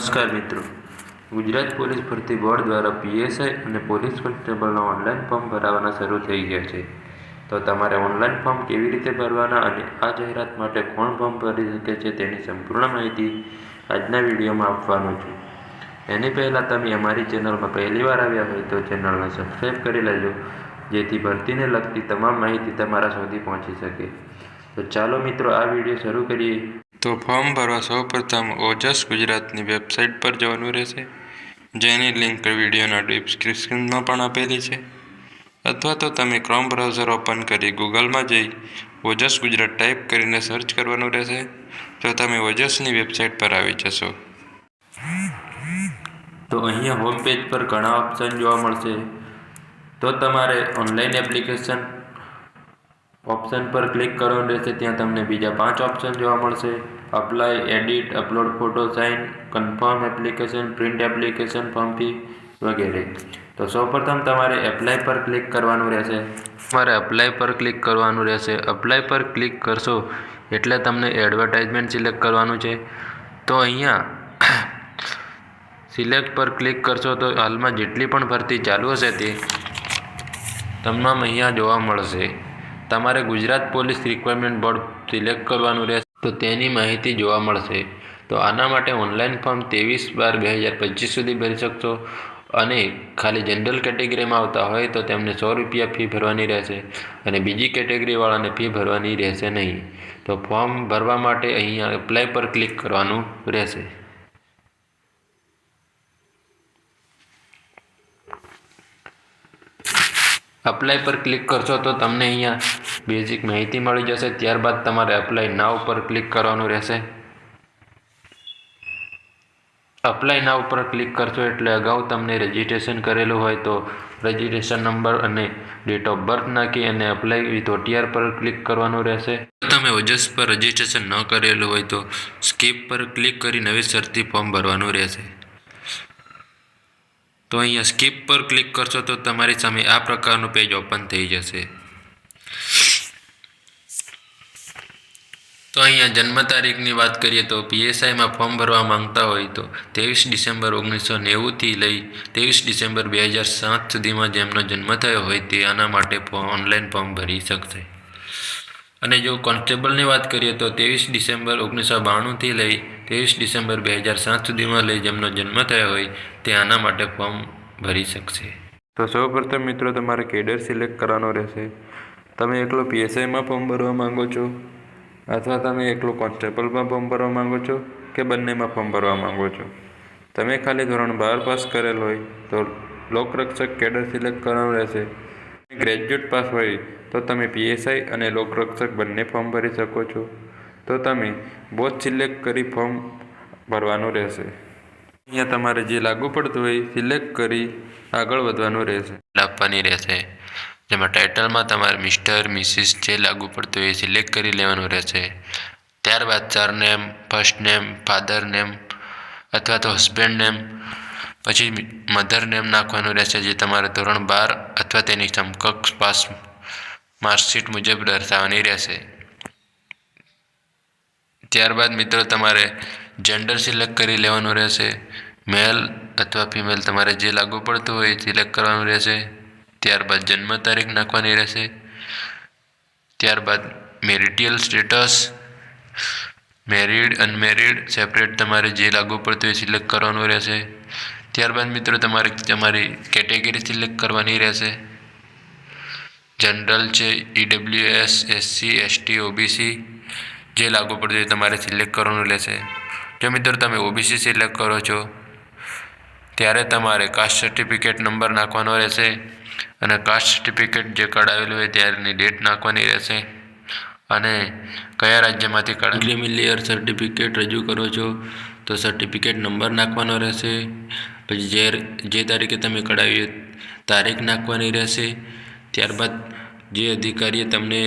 નમસ્કાર મિત્રો, ગુજરાત પોલીસ ભરતી બોર્ડ દ્વારા પીએસઆઈ અને પોલીસ કોન્સ્ટેબલના ઓનલાઈન ફોર્મ ભરવાના શરૂ થઈ ગયા છે. તો તમારે ઓનલાઈન ફોર્મ કેવી રીતે ભરવાના અને આ જાહેરાત માટે કોણ ફોર્મ ભરી શકે છે તેની સંપૂર્ણ માહિતી આજના વિડીયોમાં આપવાનો છું. એની પહેલાં તમે અમારી ચેનલમાં પહેલીવાર આવ્યા હોય તો ચેનલને સબસ્ક્રાઈબ કરી લેજો, જેથી ભરતીને લગતી તમામ માહિતી તમારા સુધી પહોંચી શકે. તો ચાલો મિત્રો, આ વિડીયો શરૂ કરીએ. તો ફોર્મ ભરવા સૌપ્રથમ ઓજસ ગુજરાતની વેબસાઇટ પર જવાનું રહેશે, જેની લિંક વિડીયોના ડિસ્ક્રિપ્શનમાં પણ આપેલી છે. અથવા તો તમે ક્રોમ બ્રાઉઝર ઓપન કરી ગૂગલમાં જઈ ઓજસ ગુજરાત ટાઈપ કરીને સર્ચ કરવાનું રહેશે. તો તમે ઓજસની વેબસાઇટ પર આવી જશો. તો અહીંયા હોમ પેજ પર ઘણા ઓપ્શન જોવા મળશે. તો તમારે ઓનલાઈન એપ્લિકેશન ઓપ્શન પર ક્લિક કરવાનું રહેશે. ત્યાં તમને બીજા 5 ઓપ્શન જોવા મળશે: apply, edit, upload photo, sign, confirm application, print application, form fee વગેરે. તો સૌપ્રથમ તમારે એપ્લાય પર ક્લિક કરવાનું રહેશે. અપ્લાય પર ક્લિક કરશો એટલે તમને એડવર્ટાઇઝમેન્ટ સિલેક્ટ કરવાનું છે. તો અહીંયા સિલેક્ટ પર ક્લિક કરશો તો હાલમાં જેટલી પણ ભરતી ચાલુ હશે તે તમામ અહીંયા જોવા મળશે. તમારે Gujarat police requirement board select કરવાનું રહેશે, તો તેની માહિતી જોવા મળશે. તો આના માટે ઓનલાઈન ફોર્મ 23/12/2025 સુધી ભરી શકશો. અને ખાલી જનરલ કેટેગરીમાં આવતા હોય તો તેમને ₹100 ફી ભરવાની રહેશે અને બીજી કેટેગરીવાળાને ફી ભરવાની રહેશે નહીં. તો ફોર્મ ભરવા માટે અહીંયા એપ્લાય પર ક્લિક કરવાનું રહેશે. અપ્લાય પર ક્લિક કરશો તો તમને અહીંયા બેઝિક માહિતી મળી જશે. ત્યારબાદ તમારે અપ્લાય નાવ પર ક્લિક કરવાનું રહેશે. અપ્લાય નાવ પર ક્લિક કરશો એટલે અગાઉ તમને રજિસ્ટ્રેશન કરેલું હોય તો રજિસ્ટ્રેશન નંબર અને ડેટ ઓફ બર્થ નાખી અને અપ્લાય વિથ OTR પર ક્લિક કરવાનું રહેશે. તમે ઓજસ પર રજિસ્ટ્રેશન ન કરેલું હોય તો સ્કીપ પર ક્લિક કરી નવેસરથી ફોર્મ ભરવાનું રહેશે. તો અહીંયા સ્કીપ પર ક્લિક કરશો તો તમારી સામે આ પ્રકારનું પેજ ઓપન થઈ જશે. તો અહીંયા જન્મ તારીખની વાત કરીએ તો પીએસઆઈમાં ફોર્મ ભરવા માંગતા હોય તો 23 ડિસેમ્બર 1990થી લઈ 23 ડિસેમ્બર 2007 સુધીમાં જેમનો જન્મ થયો હોય તે આના માટે ઓનલાઈન ફોર્મ ભરી શકશે. અને જો કોન્સ્ટેબલની વાત કરીએ તો 23 ડિસેમ્બર 1992થી લઈ 23 ડિસેમ્બર 2007 સુધીમાં લઈ જેમનો જન્મ થયો હોય તે આના માટે ફોર્મ ભરી શકશે. તો સૌપ્રથમ મિત્રો, તમારે કેડર સિલેક્ટ કરવાનો રહેશે. તમે એકલો પીએસઆઈમાં ફોર્મ ભરવા માંગો છો અથવા તમે એકલો કોન્સ્ટેબલમાં ફોર્મ ભરવા માંગો છો કે બંનેમાં ફોર્મ ભરવા માંગો છો. તમે ખાલી ધોરણ 12 પાસ કરેલ હોય તો લોકરક્ષક કેડર સિલેક્ટ કરવાનું રહેશે. ગ્રેજ્યુએટ પાસ હોય તો તમે પીએસઆઈ અને લોકરક્ષક બંને ફોર્મ ભરી શકો છો. તો તમે બોથ સિલેક્ટ કરી ફોર્મ ભરવાનું રહેશે. અહીંયા તમારે જે લાગુ પડતું હોય સિલેક્ટ કરી આગળ વધવાનું રહેશે. આપવાની રહેશે, જેમાં ટાઇટલમાં તમારે મિસ્ટર, મિસિસ જે લાગુ પડતું હોય એ સિલેક્ટ કરી લેવાનું રહેશે. ત્યારબાદ surname, first name, father name અથવા તો હસબન્ડ નેમ, પછી મધર નેમ નાખવાનું રહેશે, જે તમારે ધોરણ 12 અથવા તેની સમકક્ષ પાસ માર્કશીટ મુજબ દર્શાવવાની રહેશે. ત્યારબાદ મિત્રો તમારે જેન્ડર સિલેક્ટ કરી લેવાનું રહેશે. મેલ અથવા ફિમેલ તમારે જે લાગુ પડતું હોય એ સિલેક્ટ કરવાનું રહેશે. ત્યારબાદ જન્મ તારીખ નાખવાની રહેશે. ત્યારબાદ મેરિટિયલ સ્ટેટસ, મેરિડ, અનમેરિડ, સેપરેટ તમારે જે લાગુ પડતું હોય સિલેક્ટ કરવાનું રહેશે. ત્યારબાદ મિત્રો તમારે તમારી કેટેગરી સિલેક્ટ કરવાની રહેશે. જનરલ છે, EWS, SC, ST, OBC જે લાગુ પડતું હોય તમારે સિલેક્ટ કરવાનું રહેશે. જો મિત્રો તમે OBC સિલેક્ટ કરો છો ત્યારે તમારે કાસ્ટ સર્ટિફિકેટ નંબર નાખવાનો રહેશે અને કાસ્ટ સર્ટિફિકેટ જે કઢાવેલું હોય ત્યારની ડેટ નાખવાની રહેશે અને કયા રાજ્યમાંથી ક્રીમી લેયર સર્ટિફિકેટ રજૂ કરો છો તો સર્ટિફિકેટ નંબર નાખવાનો રહેશે. પછી જે તારીખે તમે કઢાવી તારીખ નાખવાની રહેશે. ત્યારબાદ જે અધિકારીએ તમને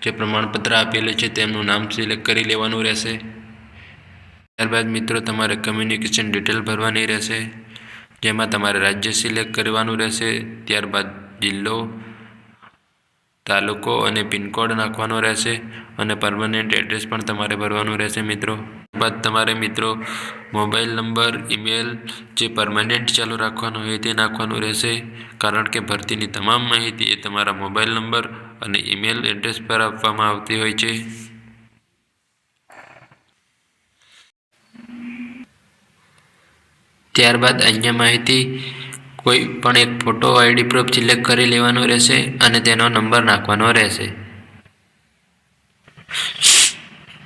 જે પ્રમાણપત્ર આપેલું છે તેમનું નામ સિલેક્ટ કરી લેવાનું રહેશે. ત્યારબાદ મિત્રો તમારે કમ્યુનિકેશન ડિટેલ ભરવાની રહેશે, જેમાં તમારે રાજ્ય સિલેક્ટ કરવાનું રહેશે. ત્યારબાદ જિલ્લો, તાલુકો અને પિનકોડ નાખવાનો રહેશે અને પરમનન્ટ એડ્રેસ પણ તમારે ભરવાનું રહેશે મિત્રો. બાદ તમારે મિત્રો મોબાઈલ નંબર, ઈમેલ જે પરમનન્ટ ચાલુ રાખવાનો હોય તે નાખવાનું રહેશે, કારણ કે ભરતીની તમામ માહિતી એ તમારા મોબાઈલ નંબર અને ઈમેલ એડ્રેસ પર આપવામાં આવતી હોય છે. ત્યારબાદ અન્ય માહિતી કોઈ પણ એક ફોટો આઈડી પ્રૂફ સિલેક્ટ કરી લેવાનો રહેશે અને તેનો નંબર નાખવાનો રહેશે.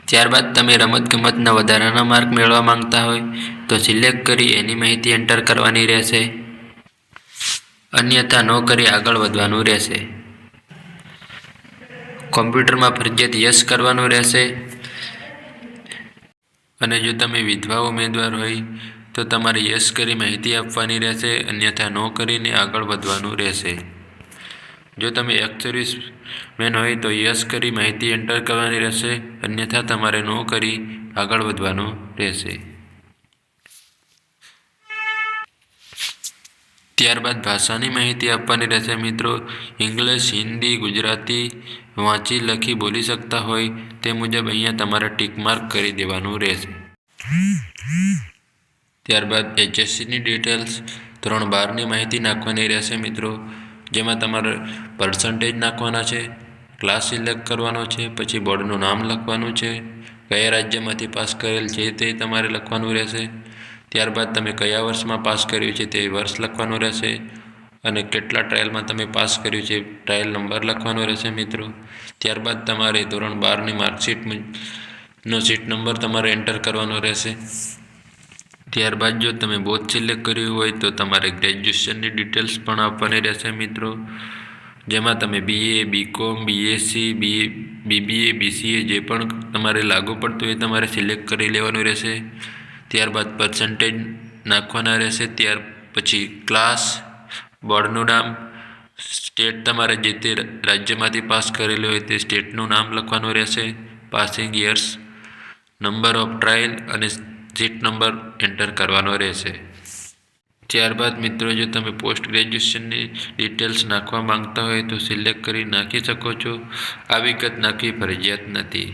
ત્યારબાદ તમે રમતગમતના વધારાના માર્ક મેળવવા માંગતા હોય તો સિલેક્ટ કરી એની માહિતી એન્ટર કરવાની રહેશે, અન્યથા ન કરી આગળ વધવાનું રહેશે. કોમ્પ્યુટરમાં ફરજિયાત યસ કરવાનું રહેશે અને જો તમે વિધવા ઉમેદવાર હોય તો તમારે યસ કરી માહિતી આપવાની રહેશે, અન્યથા ન કરીને આગળ વધવાનું રહેશે. જો તમે એક્સ સર્વિસમેન હોય તો યસ કરી માહિતી એન્ટર કરવાની રહેશે, અન્યથા તમારે ન કરી આગળ વધવાનું રહેશે. ત્યારબાદ ભાષાની માહિતી આપવાની રહેશે મિત્રો. ઇંગ્લિશ, હિન્દી, ગુજરાતી વાંચી લખી બોલી શકતા હોય તે મુજબ અહીંયા તમારે ટીક માર્ક કરી દેવાનું રહેશે. ત્યારબાદ HSCની ડિટેલ્સ ધોરણ 12ની માહિતી નાખવાની રહેશે મિત્રો, જેમાં તમારે પર્સન્ટેજ નાખવાના છે, ક્લાસ સિલેક્ટ કરવાનો છે, પછી બોર્ડનું નામ લખવાનું છે, કયા રાજ્યમાંથી પાસ કરેલ છે તે તમારે લખવાનું રહેશે. ત્યારબાદ તમે કયા વર્ષમાં પાસ કર્યું છે તે વર્ષ લખવાનું રહેશે અને કેટલા ટ્રાયલમાં તમે પાસ કર્યું છે ટ્રાયલ નંબર લખવાનો રહેશે મિત્રો. ત્યારબાદ તમારે ધોરણ 12ની માર્કશીટનો સીટ નંબર તમારે એન્ટર કરવાનો રહેશે. ત્યારબાદ જો તમે બોથ સિલેક્ટ કર્યું હોય તો તમારે ગ્રેજ્યુએશનની ડિટેલ્સ પણ આપવાની રહેશે મિત્રો, જેમાં તમે BA, BCom, BSc, BBA, BCA જે પણ તમારે લાગુ પડતું એ તમારે સિલેક્ટ કરી લેવાનું રહેશે. ત્યારબાદ પર્સન્ટેજ નાખવાના રહેશે. ત્યાર પછી ક્લાસ, બોર્ડનું નામ, સ્ટેટ તમારે જે તે રાજ્યમાંથી પાસ કરેલું હોય તે સ્ટેટનું નામ લખવાનું રહેશે, passing years, number of trial અને સીટ નંબર એન્ટર કરવાનો રહેશે. ત્યારબાદ મિત્રો જો તમે પોસ્ટ ગ્રેજ્યુએશનની ડિટેલ્સ નાખવા માંગતા હોય તો સિલેક્ટ કરી નાખી શકો છો, આ વિગત નાખવી ફરજિયાત નથી.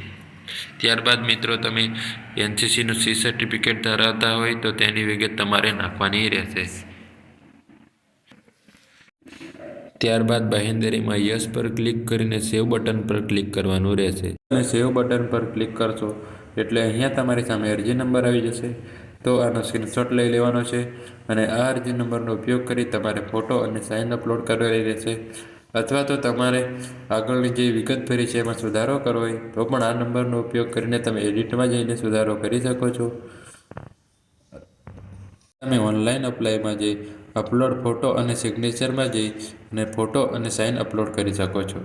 ત્યારબાદ મિત્રો તમે NCCનું C સર્ટિફિકેટ ધરાવતા હોય તો તેની વિગત તમારે નાખવાની રહેશે. ત્યારબાદ બાહેંધરીમાં યસ પર ક્લિક કરીને સેવ બટન પર ક્લિક કરવાનું રહેશે. તમે સેવ બટન પર ક્લિક કરશો એટલે અહીંયા તમારી સામે અરજી નંબર આવી જશે, તો આનો સ્ક્રીનશોટ લઈ લેવાનો છે અને આ અરજી નંબરનો ઉપયોગ કરી તમારે ફોટો અને સાઇન અપલોડ કરવાની રહેશે. અથવા તો તમારે આગળની જે વિગત ભરી છે એમાં સુધારો કરવો હોય તો પણ આ નંબરનો ઉપયોગ કરીને તમે એડિટમાં જઈને સુધારો કરી શકો છો. તમે ઓનલાઈન અપ્લાયમાં જઈ અપલોડ ફોટો અને સિગ્નેચરમાં જઈ અને ફોટો અને સાઇન અપલોડ કરી શકો છો.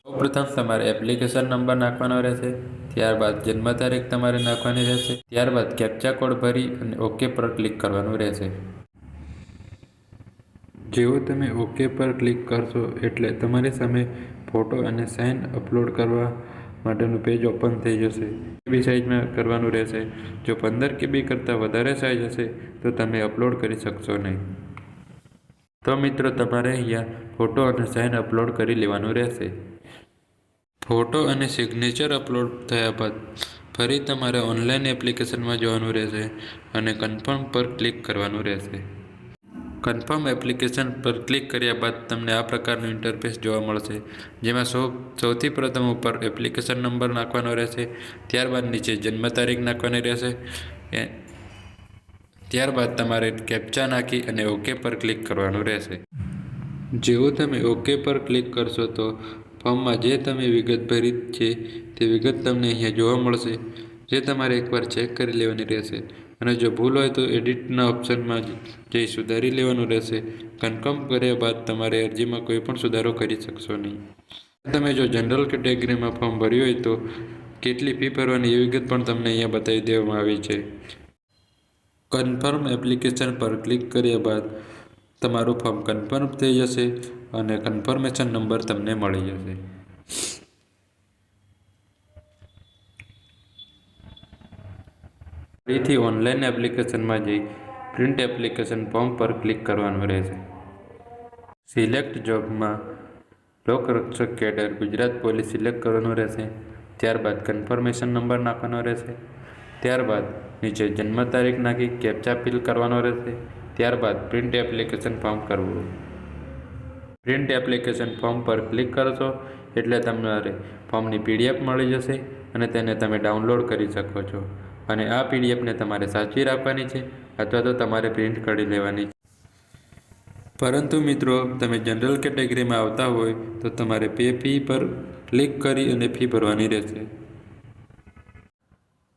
સૌપ્રથમ તમારે એપ્લિકેશન નંબર નાખવાનો રહેશે, ત્યારબાદ જન્મ તારીખ તમારે નાખવાની રહેશે, ત્યારબાદ કેપ્ચા કોડ ભરી અને ઓકે પર ક્લિક કરવાનું રહેશે. જેવું તમે ઓકે પર ક્લિક કરશો એટલે તમારી સામે ફોટો અને સાઇન અપલોડ કરવા માટેનું પેજ ઓપન થઈ જશે. KB સાઇઝમાં કરવાનું રહેશે. જો 15 KB કરતાં વધારે સાઇઝ હશે તો તમે અપલોડ કરી શકશો નહીં. તો મિત્રો તમારે અહીંયા ફોટો અને સાઇન અપલોડ કરી લેવાનું રહેશે. ફોટો અને સિગ્નેચર અપલોડ થયા બાદ ફરી તમારે ઓનલાઈન એપ્લિકેશનમાં જવાનું રહેશે અને કન્ફર્મ પર ક્લિક કરવાનું રહેશે. કન્ફર્મ એપ્લિકેશન પર ક્લિક કર્યા બાદ તમને આ પ્રકારનું ઇન્ટરફેસ જોવા મળશે, જેમાં સૌથી પ્રથમ ઉપર એપ્લિકેશન નંબર નાખવાનો રહેશે, ત્યારબાદ નીચે જન્મ તારીખ નાખવાની રહેશે, ત્યારબાદ તમારે કેપ્ચા નાખી અને ઓકે પર ક્લિક કરવાનું રહેશે. જેવું તમે ઓકે પર ક્લિક કરશો તો ફોર્મમાં જે તમે વિગત ભરી છે તે વિગત તમને અહીંયા જોવા મળશે, જે તમારે એકવાર ચેક કરી લેવાની રહેશે અને જો ભૂલ હોય તો એડિટના ઓપ્શનમાં જઈ સુધારી લેવાનું રહેશે. કન્ફર્મ કર્યા બાદ તમારે અરજીમાં કોઈ પણ સુધારો કરી શકશો નહીં. તમે જો જનરલ કેટેગરીમાં ફોર્મ ભર્યું હોય તો કેટલી ફી ભરવાની એ વિગત પણ તમને અહીંયા બતાવી દેવામાં આવી છે. કન્ફર્મ એપ્લિકેશન પર ક્લિક કર્યા બાદ તમારું ફોર્મ કન્ફર્મ થઈ જશે અને કન્ફર્મેશન નંબર તમને મળી જશે. ફરીથી ઓનલાઈન એપ્લિકેશનમાં જઈ પ્રિન્ટ એપ્લિકેશન ફોર્મ પર ક્લિક કરવાનું રહેશે. સિલેક્ટ જોબમાં લોકરક્ષક કેડર ગુજરાત પોલીસ સિલેક્ટ કરવાનું રહેશે. ત્યારબાદ કન્ફર્મેશન નંબર નાખવાનો રહેશે. ત્યારબાદ નીચે જન્મ તારીખ નાખી કેપ્ચા ફિલ કરવાનો રહેશે. ત્યારબાદ પ્રિન્ટ એપ્લિકેશન ફોર્મ કરવું. પ્રિન્ટ એપ્લિકેશન ફોર્મ પર ક્લિક કરશો એટલે તમારે ફોર્મની PDF મળી જશે અને તેને તમે ડાઉનલોડ કરી શકો છો. અને આ PDFને તમારે સાચવી રાખવાની છે અથવા તો તમારે પ્રિન્ટ કાઢી લેવાની છે. પરંતુ મિત્રો, તમે જનરલ કેટેગરીમાં આવતા હોય તો તમારે પે ફી પર ક્લિક કરી અને ફી ભરવાની રહેશે.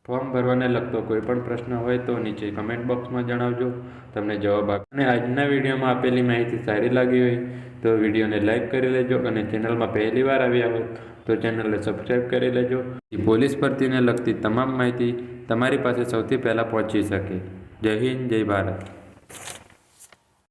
ફોર્મ ભરવાને લગતો કોઈ પણ પ્રશ્ન હોય તો નીચે કમેન્ટ બોક્સમાં જણાવજો, તમને જવાબ આપ. અને આજના વિડીયોમાં આપેલી માહિતી સારી લાગી હોય તો વિડીયોને લાઈક કરી લેજો અને ચેનલમાં પહેલી વાર આવ્યા હોય તો ચેનલને સબસ્ક્રાઈબ કરી લેજો. પોલીસ ભરતીને લગતી તમામ માહિતી તમારી પાસે સૌથી પહેલાં પહોંચી શકે. જય હિન્દ, જય ભારત.